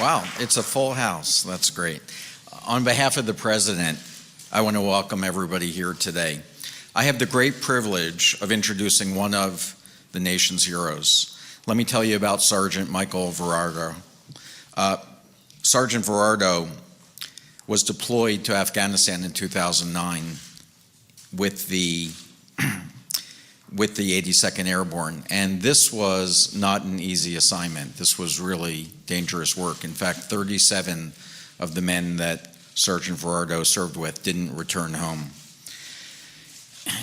Wow, it's a full house. That's great. On behalf of the President, I want to welcome everybody here today. I have the great privilege of introducing one of the nation's heroes. Let me tell you about Sergeant Michael Berardo. Sergeant Berardo was deployed to Afghanistan in 2009 with the 82nd Airborne, and this was not an easy assignment. This was really dangerous work. In fact, 37 of the men that Sergeant Berardo served with didn't return home.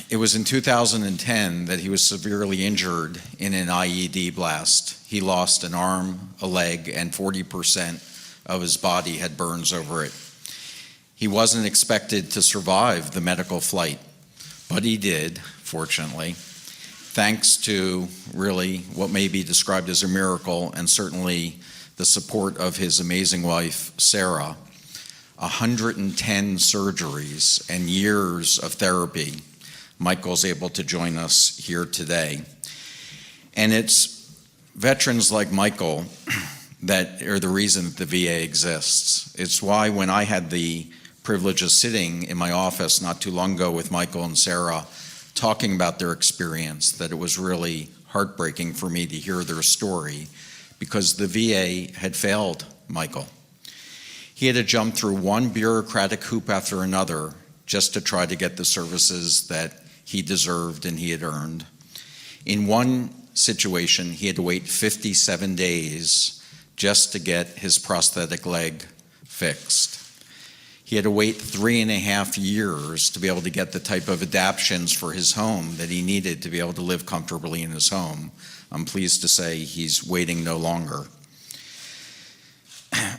It was in 2010 that he was severely injured in an IED blast. He lost an arm, a leg, and 40% of his body had burns over it. He wasn't expected to survive the medical flight, but he did, fortunately, thanks to really what may be described as a miracle, and certainly the support of his amazing wife, Sarah. 110 surgeries and years of therapy. Michael's able to join us here today. And it's veterans like Michael that are the reason that the VA exists. It's why when I had the privilege of sitting in my office not too long ago with Michael and Sarah talking about their experience, that it was really heartbreaking for me to hear their story, because the VA had failed Michael. He had to jump through one bureaucratic hoop after another just to try to get the services that he deserved and he had earned. In one situation, he had to wait 57 days just to get his prosthetic leg fixed. He had to wait 3.5 years to be able to get the type of adaptations for his home that he needed to be able to live comfortably in his home. I'm pleased to say he's waiting no longer.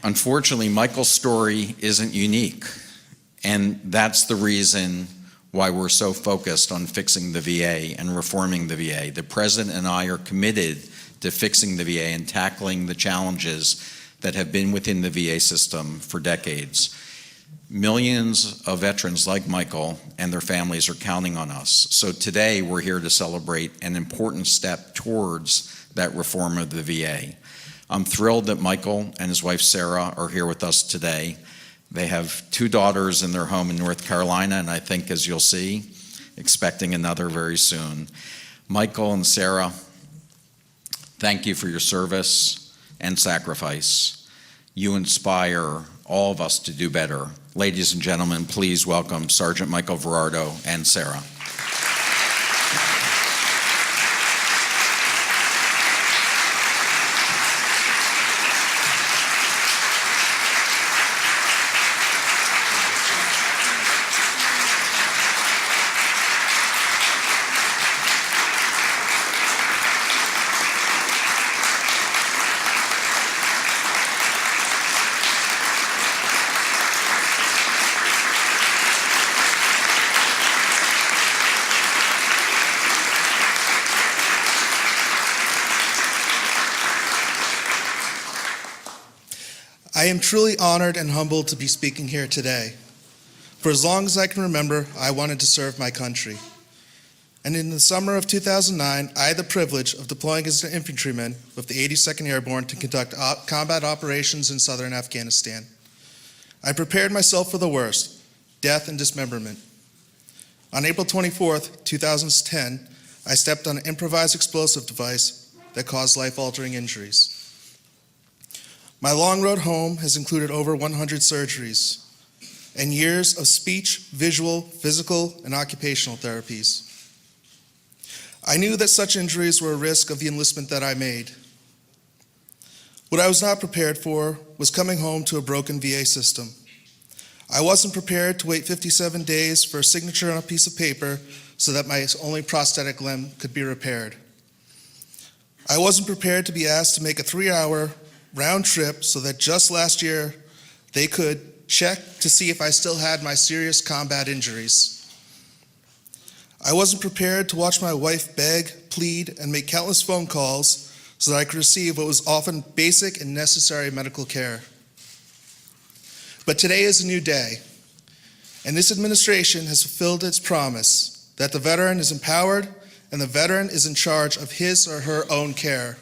Unfortunately, Michael's story isn't unique, and that's the reason why we're so focused on fixing the VA and reforming the VA. The President and I are committed to fixing the VA and tackling the challenges that have been within the VA system for decades. Millions of veterans like Michael and their families are counting on us. So today we're here to celebrate an important step towards that reform of the VA. I'm thrilled that Michael and his wife Sarah are here with us today. They have 2 daughters in their home in North Carolina, and I think, as you'll see, expecting another very soon. Michael and Sarah, thank you for your service and sacrifice. You inspire all of us to do better. Ladies and gentlemen, please welcome Sergeant Michael Berardo and Sarah. I am truly honored and humbled to be speaking here today. For as long as I can remember, I wanted to serve my country. And in the summer of 2009, I had the privilege of deploying as an infantryman with the 82nd Airborne to conduct combat operations in southern Afghanistan. I prepared myself for the worst, death and dismemberment. On April 24th, 2010, I stepped on an improvised explosive device that caused life-altering injuries. My long road home has included over 100 surgeries and years of speech, visual, physical, and occupational therapies. I knew that such injuries were a risk of the enlistment that I made. What I was not prepared for was coming home to a broken VA system. I wasn't prepared to wait 57 days for a signature on a piece of paper so that my only prosthetic limb could be repaired. I wasn't prepared to be asked to make a 3-hour round trip so that just last year they could check to see if I still had my serious combat injuries. I wasn't prepared to watch my wife beg, plead, and make countless phone calls so that I could receive what was often basic and necessary medical care. But today is a new day, and this administration has fulfilled its promise that the veteran is empowered and the veteran is in charge of his or her own care.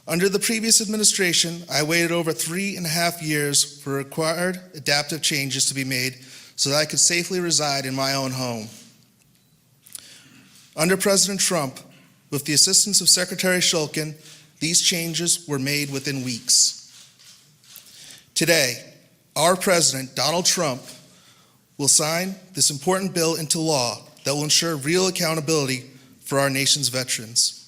Under the previous administration, I waited over 3.5 years for required adaptive changes to be made so that I could safely reside in my own home. Under President Trump, with the assistance of Secretary Shulkin, these changes were made within weeks. Today, our President, Donald Trump, will sign this important bill into law that will ensure real accountability for our nation's veterans.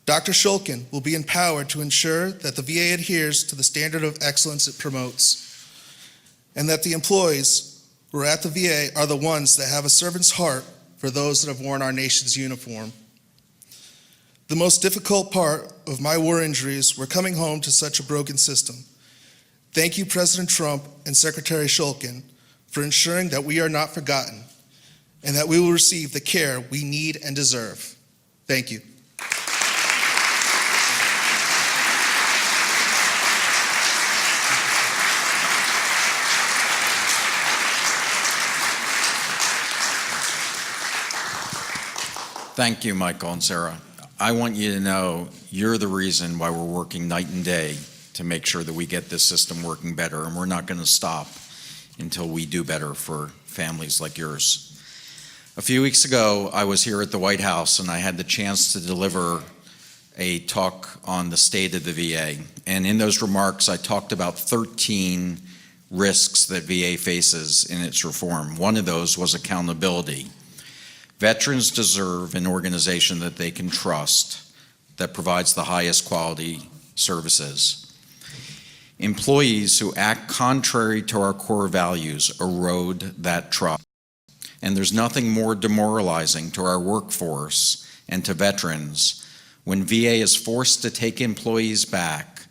Dr. Shulkin will be empowered to ensure that the VA adheres to the standard of excellence it promotes, and that the employees who are at the VA are the ones that have a servant's heart for those that have worn our nation's uniform. The most difficult part of my war injuries were coming home to such a broken system. Thank you, President Trump and Secretary Shulkin, for ensuring that we are not forgotten and that we will receive the care we need and deserve. Thank you. Thank you, Michael and Sarah. I want you to know you're the reason why we're working night and day to make sure that we get this system working better, and we're not going to stop until we do better for families like yours. A few weeks ago, I was here at the White House, and I had the chance to deliver a talk on the state of the VA. And in those remarks, I talked about 13 risks that VA faces in its reform. One of those was accountability. Veterans deserve an organization that they can trust, that provides the highest quality services. Employees who act contrary to our core values erode that trust. And there's nothing more demoralizing to our workforce and to veterans when VA is forced to take employees back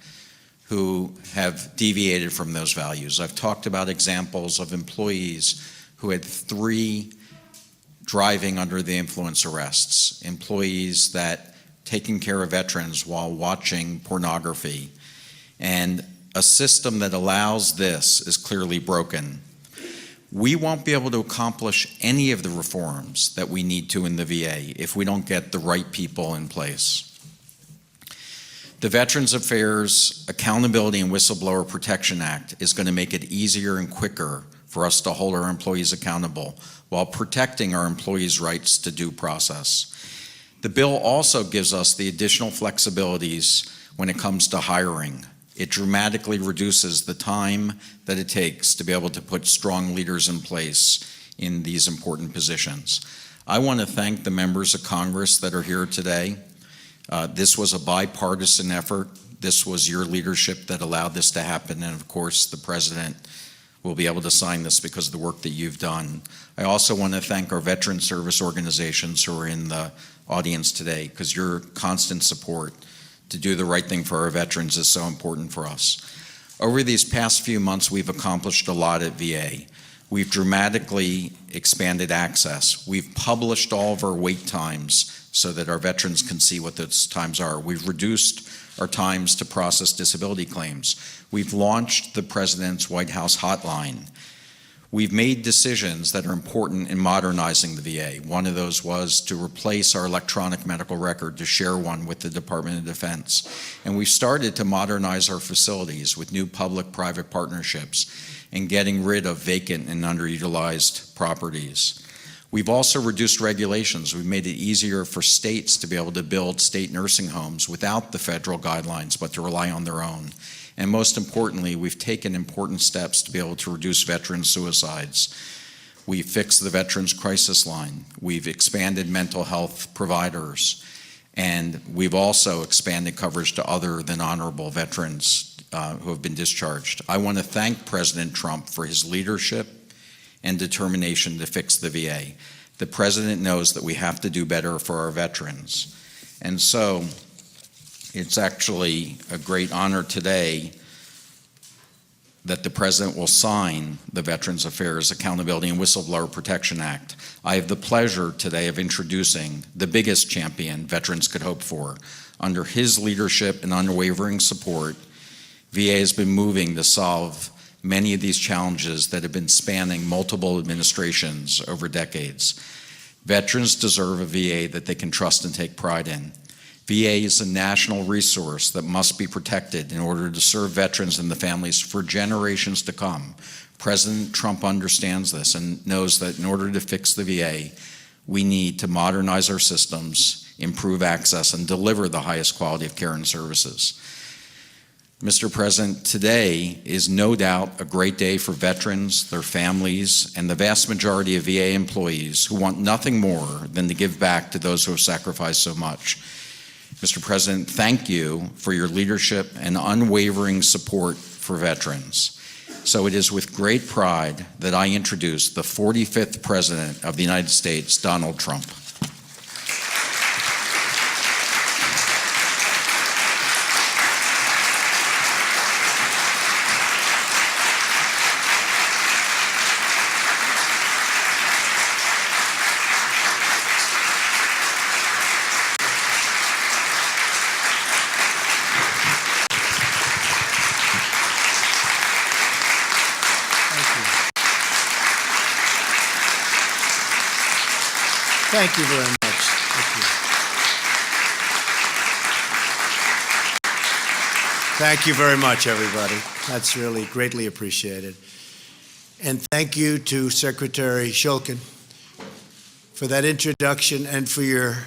who have deviated from those values. I've talked about examples of employees who had 3 driving under the influence arrests, employees that taking care of veterans while watching pornography, and a system that allows this is clearly broken. We won't be able to accomplish any of the reforms that we need to in the VA if we don't get the right people in place. The Veterans Affairs Accountability and Whistleblower Protection Act is going to make it easier and quicker for us to hold our employees accountable while protecting our employees' rights to due process. The bill also gives us the additional flexibilities when it comes to hiring. It dramatically reduces the time that it takes to be able to put strong leaders in place in these important positions. I want to thank the members of Congress that are here today. This was a bipartisan effort. This was your leadership that allowed this to happen, and of course the President will be able to sign this because of the work that you've done. I also want to thank our veteran service organizations who are in the audience today, because your constant support to do the right thing for our veterans is so important for us. Over these past few months, we've accomplished a lot at VA. We've dramatically expanded access. We've published all of our wait times so that our veterans can see what those times are. We've reduced our times to process disability claims. We've launched the President's White House hotline. We've made decisions that are important in modernizing the VA. One of those was to replace our electronic medical record, to share one with the Department of Defense. And we've started to modernize our facilities with new public-private partnerships and getting rid of vacant and underutilized properties. We've also reduced regulations. We've made it easier for states to be able to build state nursing homes without the federal guidelines, but to rely on their own. And most importantly, we've taken important steps to be able to reduce veteran suicides. We've fixed the Veterans Crisis Line. We've expanded mental health providers. And we've also expanded coverage to other than honorable veterans who have been discharged. I want to thank President Trump for his leadership and determination to fix the VA. The President knows that we have to do better for our veterans. And so it's actually a great honor today that the President will sign the Veterans Affairs Accountability and Whistleblower Protection Act. I have the pleasure today of introducing the biggest champion veterans could hope for. Under his leadership and unwavering support, VA has been moving to solve many of these challenges that have been spanning multiple administrations over decades. Veterans deserve a VA that they can trust and take pride in. VA is a national resource that must be protected in order to serve veterans and the families for generations to come. President Trump understands this and knows that in order to fix the VA, we need to modernize our systems, improve access, and deliver the highest quality of care and services. Mr. President, today is no doubt a great day for veterans, their families, and the vast majority of VA employees who want nothing more than to give back to those who have sacrificed so much. Mr. President, thank you for your leadership and unwavering support for veterans. So it is with great pride that I introduce the 45th President of the United States, Donald Trump. Thank you very much. Thank you. Thank you very much, everybody. That's really greatly appreciated. And thank you to Secretary Shulkin for that introduction and for your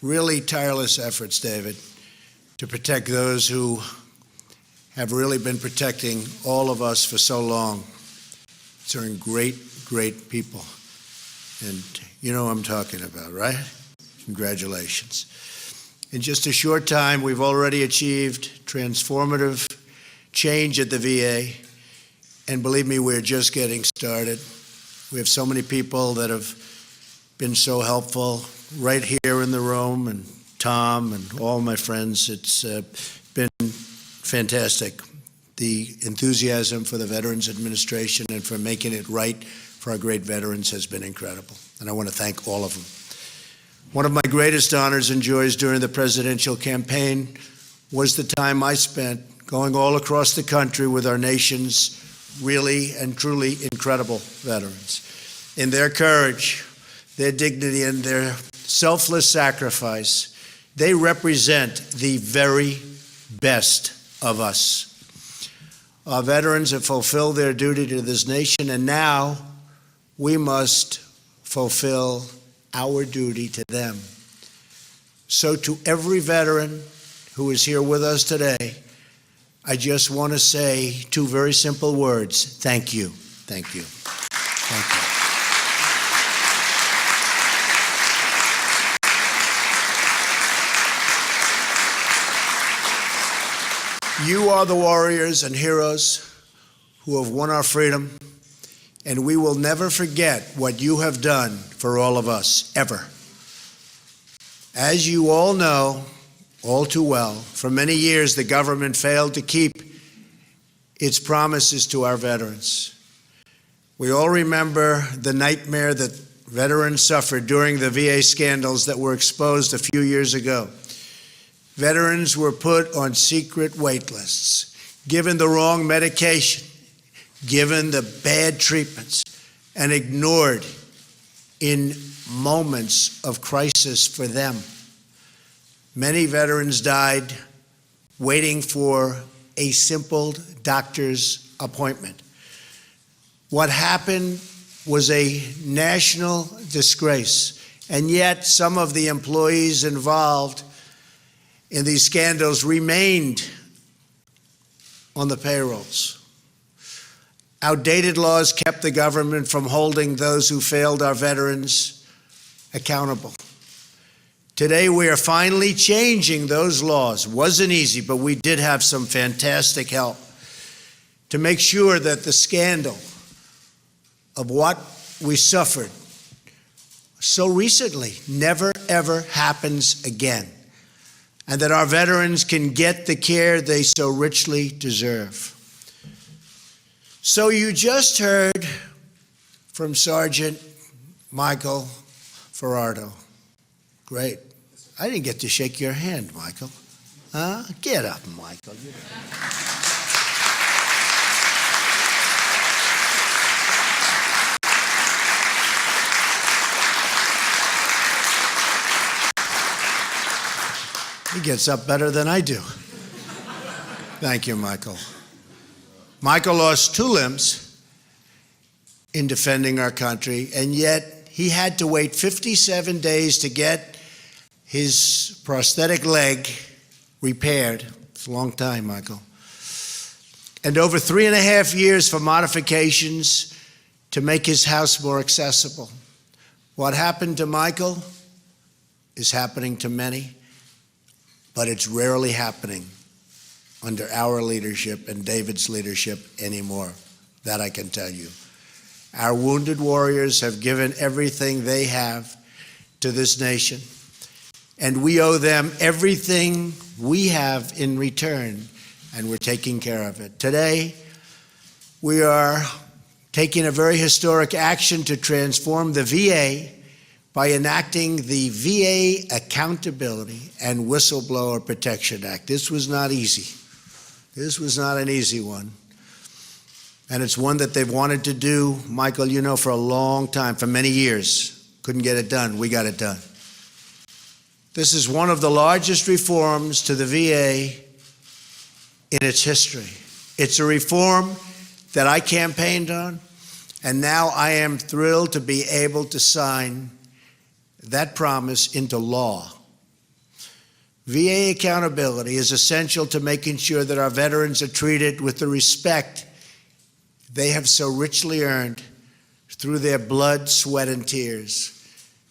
really tireless efforts, David, to protect those who have really been protecting all of us for so long. They're great, great people. And you know what I'm talking about, right? Congratulations. In just a short time, we've already achieved transformative change at the VA. And believe me, we're just getting started. We have so many people that have been so helpful right here in the room, and Tom and all my friends. It's been fantastic. The enthusiasm for the Veterans Administration and for making it right for our great veterans has been incredible, and I want to thank all of them. One of my greatest honors and joys during the presidential campaign was the time I spent going all across the country with our nation's really and truly incredible veterans. In their courage, their dignity, and their selfless sacrifice, they represent the very best of us. Our veterans have fulfilled their duty to this nation, and now we must fulfill our duty to them. So to every veteran who is here with us today, I just want to say two very simple words: thank you. Thank you. Thank you. You are the warriors and heroes who have won our freedom, and we will never forget what you have done for all of us, ever. As you all know, all too well, for many years the government failed to keep its promises to our veterans. We all remember the nightmare that veterans suffered during the VA scandals that were exposed a few years ago. Veterans were put on secret wait lists, given the wrong medication, given the bad treatments, and ignored in moments of crisis for them. Many veterans died waiting for a simple doctor's appointment. What happened was a national disgrace, and yet some of the employees involved in these scandals remained on the payrolls. Outdated laws kept the government from holding those who failed our veterans accountable. Today, we are finally changing those laws. It wasn't easy, but we did have some fantastic help to make sure that the scandal of what we suffered so recently never, ever happens again, and that our veterans can get the care they so richly deserve. So you just heard from Sergeant Michael Berardo. Great. I didn't get to shake your hand, Michael. Huh? Get up, Michael. He gets up better than I do. Thank you, Michael. Michael lost 2 limbs in defending our country, and yet he had to wait 57 days to get his prosthetic leg repaired. It's a long time, Michael. And over 3.5 years for modifications to make his house more accessible. What happened to Michael is happening to many, but it's rarely happening under our leadership and David's leadership anymore. That I can tell you. Our wounded warriors have given everything they have to this nation, and we owe them everything we have in return, and we're taking care of it. Today, we are taking a very historic action to transform the V.A. by enacting the V.A.A. Accountability and Whistleblower Protection Act. This was not easy. This was not an easy one. And it's one that they've wanted to do, Michael, you know, for a long time, for many years. Couldn't get it done. We got it done. This is one of the largest reforms to the VA in its history. It's a reform that I campaigned on, and now I am thrilled to be able to sign that promise into law. VA accountability is essential to making sure that our veterans are treated with the respect they have so richly earned through their blood, sweat, and tears.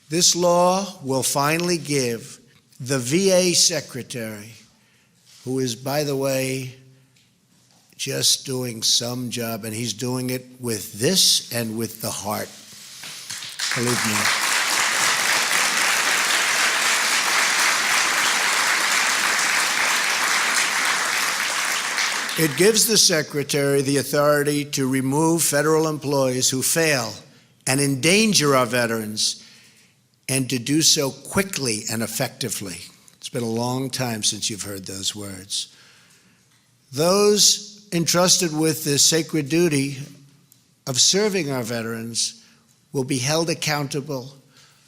This law will finally give the VA secretary, who is, by the way, just doing some job, and he's doing it with this and with the heart. Believe me. It gives the Secretary the authority to remove federal employees who fail and endanger our veterans, and to do so quickly and effectively. It's been a long time since you've heard those words. Those entrusted with the sacred duty of serving our veterans will be held accountable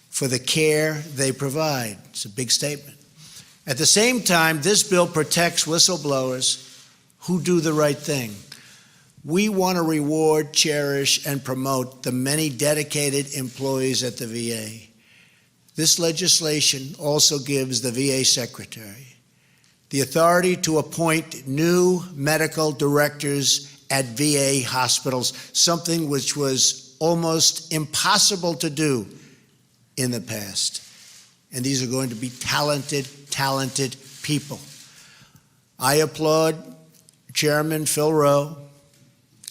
for the care they provide. It's a big statement. At the same time, this bill protects whistleblowers who do the right thing. We want to reward, cherish, and promote the many dedicated employees at the VA. This legislation also gives the VA Secretary the authority to appoint new medical directors at VA hospitals, something which was almost impossible to do in the past. And these are going to be talented people. I applaud Chairman Phil Rowe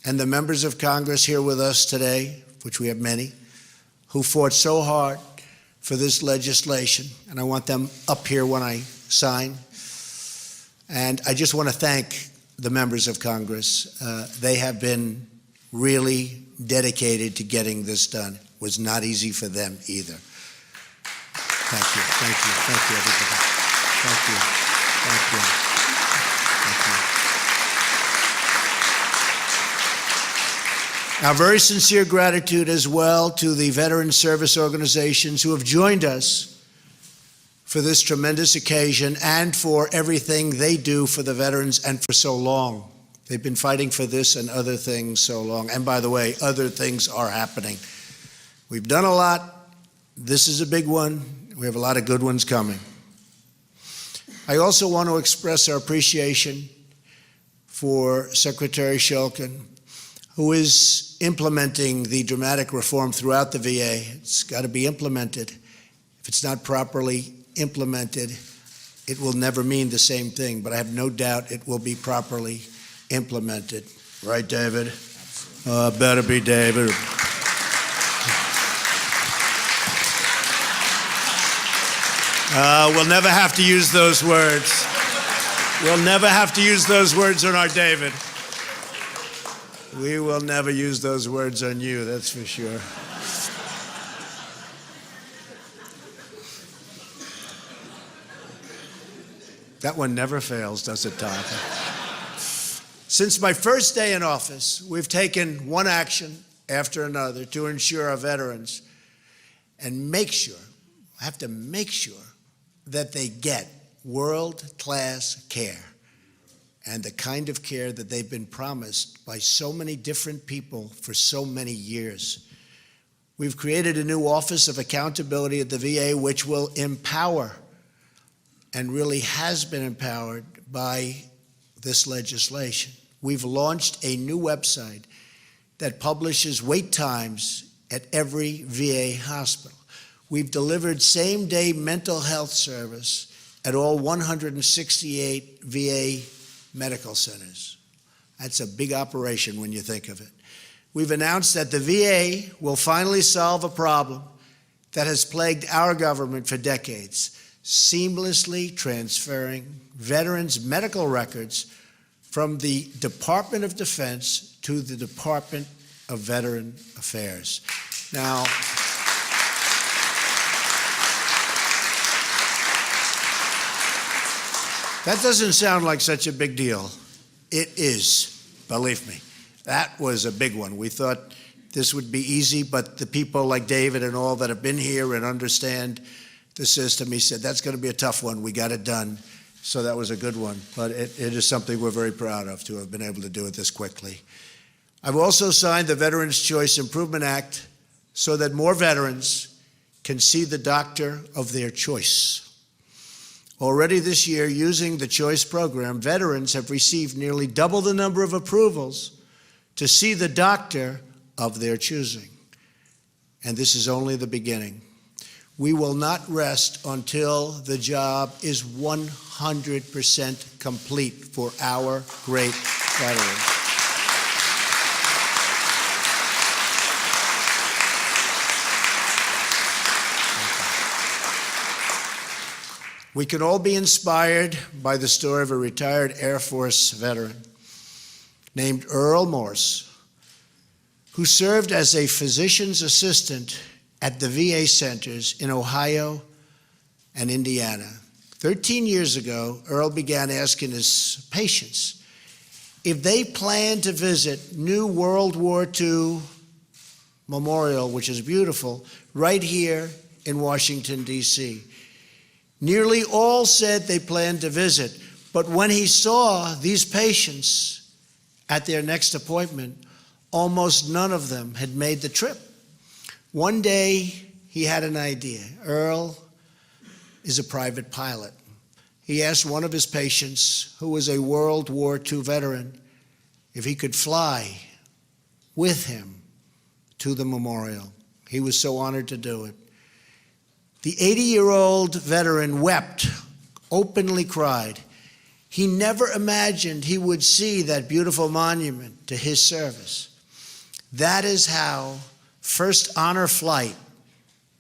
and the members of Congress here with us today, which we have many, who fought so hard for this legislation, and I want them up here when I sign. And I just want to thank the members of Congress. They have been really dedicated to getting this done. It was not easy for them either. Thank you, everybody. Thank you. Our very sincere gratitude as well to the veteran service organizations who have joined us for this tremendous occasion and for everything they do for the veterans and for so long. They've been fighting for this and other things so long. And by the way, other things are happening. We've done a lot. This is a big one. We have a lot of good ones coming. I also want to express our appreciation for Secretary Shulkin, who is implementing the dramatic reform throughout the VA. It's got to be implemented. If it's not properly implemented, it will never mean the same thing, but I have no doubt it will be properly implemented. Right, David? Better be David. We'll never have to use those words. We'll never have to use those words on our David. We will never use those words on you, that's for sure. That one never fails, does it, Tom? Since my first day in office, we've taken one action after another to ensure our veterans and have to make sure that they get world-class care, and the kind of care that they've been promised by so many different people for so many years. We've created a new Office of Accountability at the VA, which will empower, and really has been empowered by this legislation. We've launched a new website that publishes wait times at every VA hospital. We've delivered same-day mental health service at all 168 VA medical centers. That's a big operation when you think of it. We've announced that the VA will finally solve a problem that has plagued our government for decades, seamlessly transferring veterans' medical records from the Department of Defense to the Department of Veteran Affairs. Now, that doesn't sound like such a big deal. It is, believe me. That was a big one. We thought this would be easy, but the people like David and all that have been here and understand the system, he said, that's going to be a tough one. We got it done. So that was a good one. But it is something we're very proud of, to have been able to do it this quickly. I've also signed the Veterans Choice Improvement Act so that more veterans can see the doctor of their choice. Already this year, using the Choice program, veterans have received nearly double the number of approvals to see the doctor of their choosing. And this is only the beginning. We will not rest until the job is 100% complete for our great veterans. We can all be inspired by the story of a retired Air Force veteran named Earl Morse, who served as a physician's assistant at the VA centers in Ohio and Indiana. 13 years ago, Earl began asking his patients if they planned to visit new World War II memorial, which is beautiful, right here in Washington, D.C. Nearly all said they planned to visit, but when he saw these patients at their next appointment, almost none of them had made the trip. One day, he had an idea. Earl is a private pilot. He asked one of his patients, who was a World War II veteran, if he could fly with him to the memorial. He was so honored to do it. The 80-year-old veteran wept, openly cried. He never imagined he would see that beautiful monument to his service. That is how First Honor Flight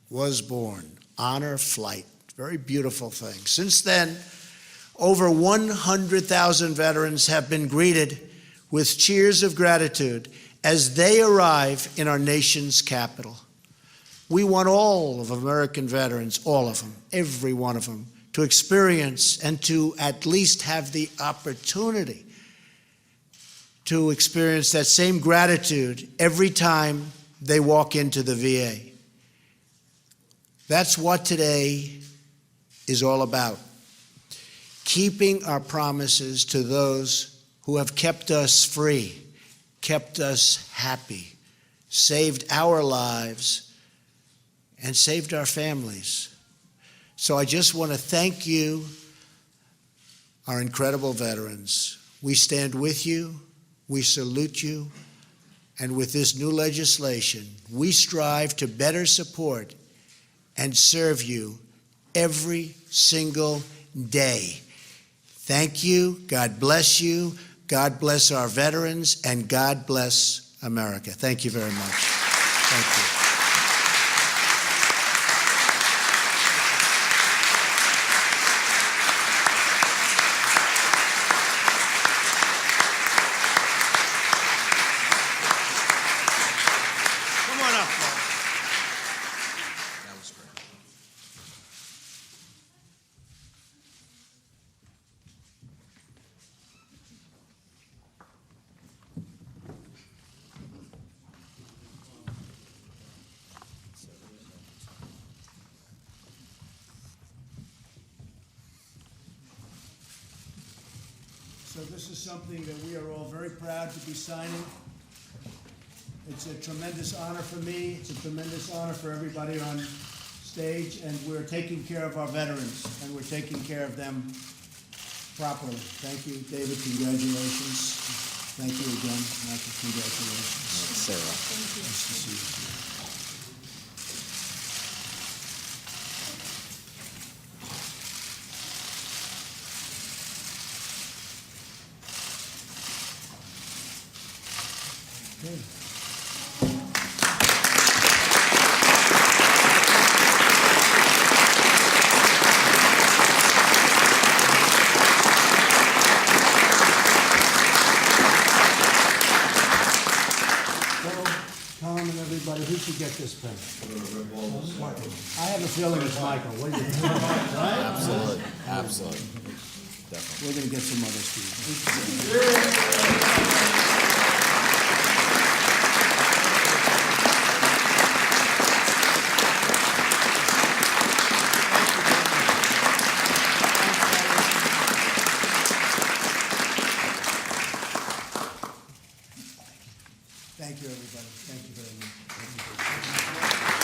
was born. Honor Flight, very beautiful thing. Since then, over 100,000 veterans have been greeted with cheers of gratitude as they arrive in our nation's capital. We want all of American veterans, all of them, every one of them, to experience and to at least have the opportunity to experience that same gratitude every time they walk into the VA. That's what today is all about. Keeping our promises to those who have kept us free, kept us happy, saved our lives, and saved our families. So I just want to thank you, our incredible veterans. We stand with you, we salute you, and with this new legislation, we strive to better support and serve you every single day. Thank you, God bless you, God bless our veterans, and God bless America. Thank you very much. Thank you. That was great. So this is something that we are all very proud to be signing. It's a tremendous honor for me. It's a tremendous honor for everybody on stage, and we're taking care of our veterans, and we're taking care of them properly. Thank you, David. Congratulations. Thank you again, Michael. Congratulations. Sarah. Nice to see you. Okay. Tom and everybody, who should get this pen? I have a feeling it's Michael. What do you think? Right? Absolutely, absolutely. We're going to get some others for you. Thank you, everybody. Thank you very much.